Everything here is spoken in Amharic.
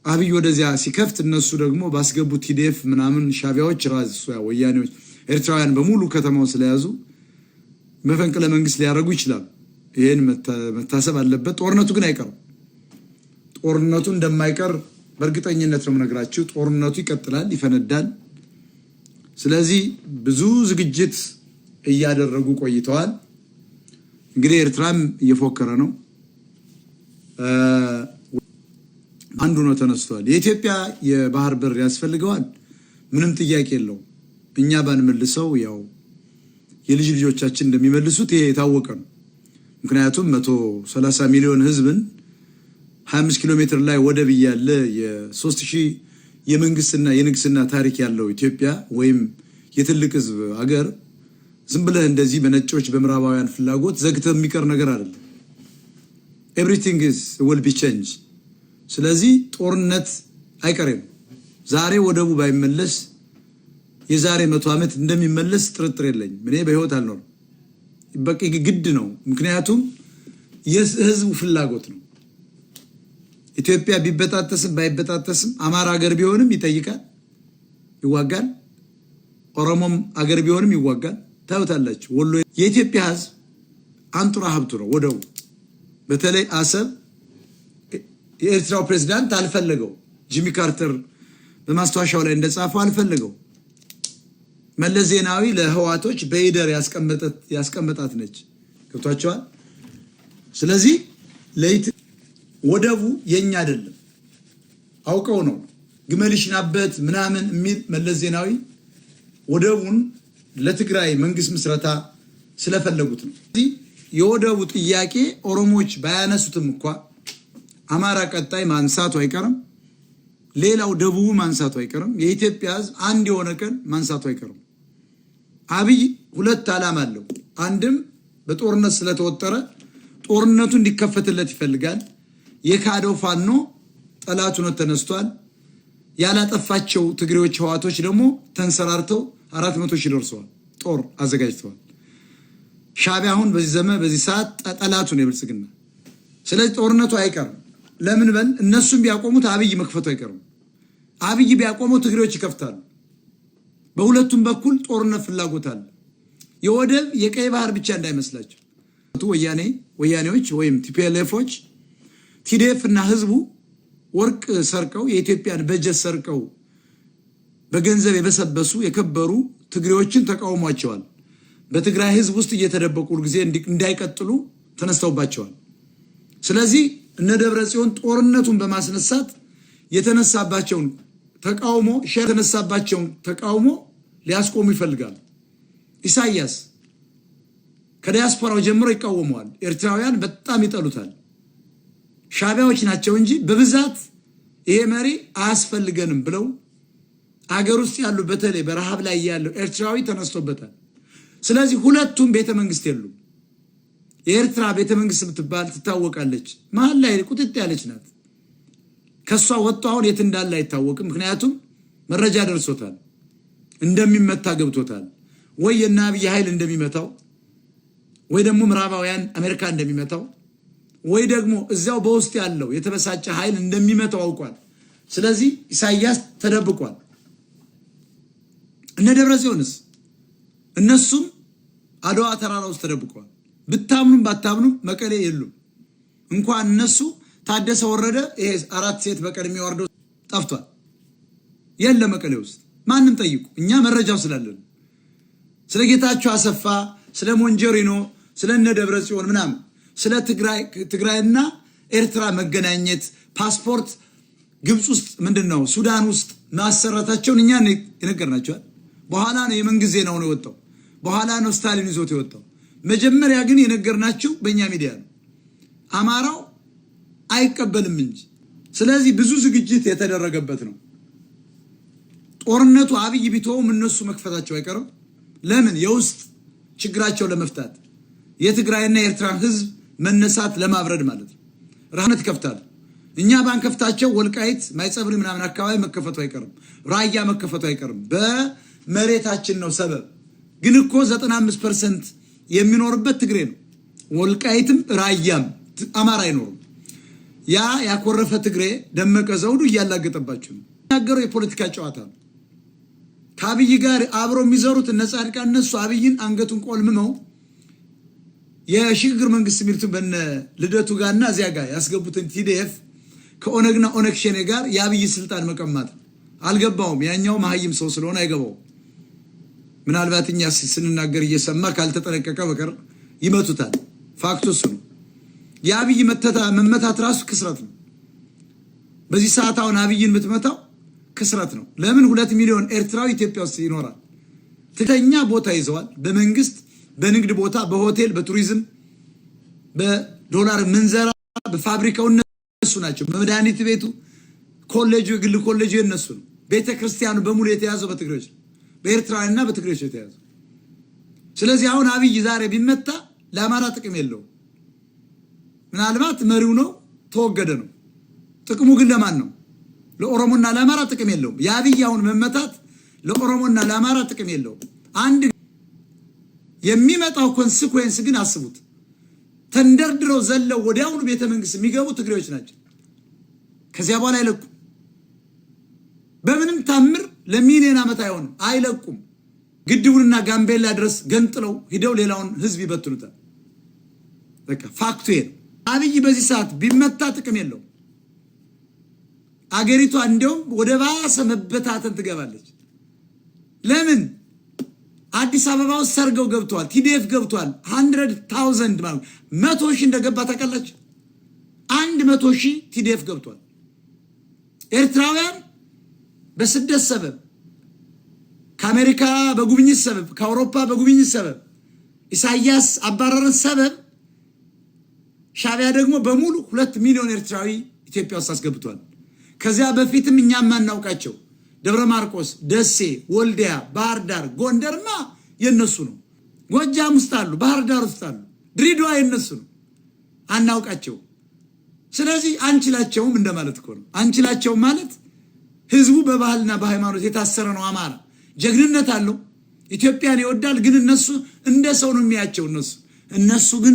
አብይ ወደዚያ ሲከፍት እነሱ ደግሞ ባስገቡት ቲዲኤፍ ምናምን ሻቢያዎች ራሱ ወያኔዎች ኤርትራውያን በሙሉ ከተማው ስለያዙ መፈንቅለ መንግስት ሊያደርጉ ይችላል። ይሄን መታሰብ አለበት። ጦርነቱ ግን አይቀርም። ጦርነቱ እንደማይቀር በእርግጠኝነት ነው የምነግራችሁ። ጦርነቱ ይቀጥላል፣ ይፈነዳል። ስለዚህ ብዙ ዝግጅት እያደረጉ ቆይተዋል። እንግዲህ ኤርትራም እየፎከረ ነው። አንዱ ነው ተነስቷል። የኢትዮጵያ የባህር በር ያስፈልገዋል፣ ምንም ጥያቄ የለው። እኛ ባንመልሰው ያው የልጅ ልጆቻችን እንደሚመልሱት ይሄ የታወቀ ነው። ምክንያቱም 130 ሚሊዮን ህዝብን 25 ኪሎ ሜትር ላይ ወደብ ያለ የ3000 የመንግስትና የንግስና ታሪክ ያለው ኢትዮጵያ ወይም የትልቅ ህዝብ ሀገር ዝም ብለህ እንደዚህ በነጮች በምዕራባውያን ፍላጎት ዘግተህ የሚቀር ነገር አይደለም። everything will be changed። ስለዚህ ጦርነት አይቀርም። ዛሬ ወደቡ ባይመለስ የዛሬ 100 ዓመት እንደሚመለስ ጥርጥር የለኝም። እኔ በህይወት አልኖርም። በቃ ግድ ነው። ምክንያቱም የህዝቡ ፍላጎት ነው። ኢትዮጵያ ቢበጣጠስም ባይበጣጠስም አማራ ሀገር ቢሆንም ይጠይቃል፣ ይዋጋል። ኦሮሞም ሀገር ቢሆንም ይዋጋል። ታውታላችሁ። ወሎ የኢትዮጵያ ህዝብ አንጡራ ሀብቱ ነው ወደቡ። በተለይ አሰብ የኤርትራው ፕሬዝዳንት አልፈለገው። ጂሚ ካርተር በማስተዋሻው ላይ እንደጻፈው አልፈለገው። መለስ ዜናዊ ለህዋቶች በይደር ያስቀመጣት ነች። ገብቷቸዋል። ስለዚህ ወደቡ የኛ አይደለም አውቀው ነው ግመልሽናበት ምናምን የሚል መለስ ዜናዊ ወደቡን ለትግራይ መንግስት ምስረታ ስለፈለጉት ነው። ስለዚህ የወደቡ ጥያቄ ኦሮሞዎች ባያነሱትም እንኳን አማራ ቀጣይ ማንሳቱ አይቀርም፣ ሌላው ደቡብ ማንሳቱ አይቀርም፣ የኢትዮጵያ ህዝብ አንድ የሆነ ቀን ማንሳቱ አይቀርም። አብይ ሁለት ዓላማ አለው። አንድም በጦርነት ስለተወጠረ ጦርነቱ እንዲከፈትለት ይፈልጋል። የካደው ፋኖ ጠላቱ ነው ተነስቷል። ያላጠፋቸው ትግሬዎች ህዋቶች ደግሞ ተንሰራርተው 400 ሺህ ደርሰዋል። ጦር አዘጋጅተዋል። ሻቢያ አሁን በዚህ ዘመን በዚህ ሰዓት ጠላቱ ነው የብልጽግና። ስለዚህ ጦርነቱ አይቀርም። ለምን በል እነሱም ቢያቆሙት አብይ መክፈቱ አይቀርም። አብይ ቢያቆመው ትግሬዎች ይከፍታሉ። በሁለቱም በኩል ጦርነት ፍላጎት አለ። የወደብ የቀይ ባህር ብቻ እንዳይመስላችሁ። ወያኔዎች ወይም ቲፒኤልኤፎች ቲዲኤፍ እና ህዝቡ ወርቅ ሰርቀው የኢትዮጵያን በጀት ሰርቀው በገንዘብ የበሰበሱ የከበሩ ትግሬዎችን ተቃውሟቸዋል። በትግራይ ህዝብ ውስጥ እየተደበቁ ጊዜ እንዳይቀጥሉ ተነስተውባቸዋል። ስለዚህ እነ ደብረጽዮን ጦርነቱን በማስነሳት የተነሳባቸውን ተቃውሞ ሊያስቆሙ ይፈልጋሉ። ኢሳያስ ከዲያስፖራው ጀምሮ ይቃወመዋል። ኤርትራውያን በጣም ይጠሉታል። ሻቢያዎች ናቸው እንጂ በብዛት ይሄ መሪ አያስፈልገንም ብለው አገር ውስጥ ያሉ በተለይ በረሃብ ላይ ያለው ኤርትራዊ ተነስቶበታል። ስለዚህ ሁለቱም ቤተ መንግስት የሉም። የኤርትራ ቤተ መንግስት ምትባል ትታወቃለች። መሀል ላይ ቁጥጥ ያለች ናት። ከሷ ወጥቶ አሁን የት እንዳለ አይታወቅም። ምክንያቱም መረጃ ደርሶታል፣ እንደሚመታ ገብቶታል። ወይ የና አብይ ኃይል እንደሚመታው ወይ ደግሞ ምዕራባውያን አሜሪካ እንደሚመታው ወይ ደግሞ እዛው በውስጥ ያለው የተበሳጨ ኃይል እንደሚመታው አውቋል። ስለዚህ ኢሳያስ ተደብቋል። እነ ደብረጽዮንስ እነሱም አድዋ ተራራ ውስጥ ተደብቀዋል። ብታምኑም ባታምኑም መቀሌ የሉም። እንኳን እነሱ ታደሰ ወረደ ይሄ 4 ሴት በቀን የሚወርደው ጠፍቷል። የለ መቀሌ ውስጥ ማንም ጠይቁ። እኛ መረጃው ስላለን ስለ ጌታቸው አሰፋ፣ ስለ ሞንጀሪኖ፣ ስለ እነ ደብረጽዮን ምናምን ስለ ትግራይና ኤርትራ መገናኘት ፓስፖርት ግብጽ ውስጥ ምንድነው ሱዳን ውስጥ ማሰራታቸውን እኛ ይነገርናቸዋል። በኋላ ነው የመንግስት ዜናው ነው የወጣው። በኋላ ነው ስታሊን ይዞት የወጣው። መጀመሪያ ግን የነገርናችሁ በእኛ ሚዲያ ነው። አማራው አይቀበልም እንጂ። ስለዚህ ብዙ ዝግጅት የተደረገበት ነው። ጦርነቱ አብይ ቢተውም እነሱ መክፈታቸው አይቀርም። ለምን? የውስጥ ችግራቸው ለመፍታት የትግራይና የኤርትራ ህዝብ መነሳት ለማብረድ ማለት ነው። ራህነት ይከፍታል። እኛ ባንከፍታቸው ወልቃይት ማይጸብሪ ምናምን አካባቢ መከፈቱ አይቀርም። ራያ መከፈቱ አይቀርም። በመሬታችን ነው ሰበብ። ግን እኮ 95% የሚኖርበት ትግሬ ነው። ወልቃይትም ራያም አማራ አይኖርም። ያ ያኮረፈ ትግሬ ደመቀ ዘውዱ እያላገጠባችሁ ነው። ያገረው የፖለቲካ ጨዋታ ነው። ከአብይ ጋር አብረው የሚዘሩት ጻድቃን እነሱ አብይን አንገቱን ቆልምመው የሽግግር መንግስት ሚልቱ በነ ልደቱ ጋርና እዚያ ጋር ያስገቡትን ቲዲኤፍ ከኦነግና ኦነግ ሸኔ ጋር የአብይ ስልጣን መቀማት አልገባውም። ያኛው መሀይም ሰው ስለሆነ አይገባው። ምናልባት እኛ ስንናገር እየሰማ ካልተጠነቀቀ በቀር ይመቱታል። ፋክቱ እሱ ነው። የአብይ መመታት ራሱ ክስረት ነው። በዚህ ሰዓት አሁን አብይን የምትመታው ክስረት ነው። ለምን 2 ሚሊዮን ኤርትራዊ ኢትዮጵያ ውስጥ ይኖራል። ትተኛ ቦታ ይዘዋል። በመንግስት በንግድ ቦታ፣ በሆቴል፣ በቱሪዝም፣ በዶላር ምንዘራ፣ በፋብሪካው እነሱ ናቸው። በመድኃኒት ቤቱ፣ ኮሌጁ፣ የግል ኮሌጁ የነሱ ነው። ቤተክርስቲያኑ በሙሉ የተያዘው በትግሬዎች ነው። በኤርትራውያንና በትግሬዎች የተያዘው። ስለዚህ አሁን አብይ ዛሬ ቢመታ ለአማራ ጥቅም የለውም። ምናልባት መሪው ነው ተወገደ ነው። ጥቅሙ ግን ለማን ነው? ለኦሮሞና ለአማራ ጥቅም የለውም። የአብይ አሁን መመታት ለኦሮሞና ለአማራ ጥቅም የለውም። አንድ የሚመጣው ኮንሲኩዌንስ ግን አስቡት። ተንደርድረው ዘለው ወዲያውኑ ቤተ መንግስት የሚገቡ ትግሬዎች ናቸው። ከዚያ በኋላ አይለቁም። በምንም ታምር ለሚሊዮን ዓመት አይሆንም፣ አይለቁም። ግድቡንና ጋምቤላ ድረስ ገንጥለው ሂደው ሌላውን ህዝብ ይበትኑታል። በቃ ፋክቱ ይሄ ነው። አብይ በዚህ ሰዓት ቢመታ ጥቅም የለውም። አገሪቷ እንደውም ወደ ባሰ መበታተን ትገባለች። ለምን? አዲስ አበባ ውስጥ ሰርገው ገብተዋል። ቲዲኤፍ ገብተዋል። 100,000 ማለት 100,000 እንደገባ ታውቃላችሁ? 100,000 ቲዲኤፍ ገብተዋል። ኤርትራውያን በስደት ሰበብ፣ ከአሜሪካ በጉብኝት ሰበብ፣ ከአውሮፓ በጉብኝት ሰበብ፣ ኢሳያስ አባረረን ሰበብ ሻዕቢያ ደግሞ በሙሉ 2 ሚሊዮን ኤርትራዊ ኢትዮጵያ ውስጥ አስገብቷል። ከዚያ በፊትም እኛም ማናውቃቸው ደብረ ማርቆስ፣ ደሴ፣ ወልዲያ፣ ባህር ዳር፣ ጎንደርማ የነሱ ነው። ጎጃም ውስጥ አሉ፣ ባህር ዳር ውስጥ አሉ፣ ድሬዳዋ የነሱ ነው። አናውቃቸው። ስለዚህ አንችላቸውም እንደማለት እኮ ነው። አንችላቸውም ማለት ህዝቡ በባህልና በሃይማኖት የታሰረ ነው። አማራ ጀግንነት አለው፣ ኢትዮጵያን ይወዳል። ግን እነሱ እንደ ሰው ነው የሚያቸው። እነሱ ግን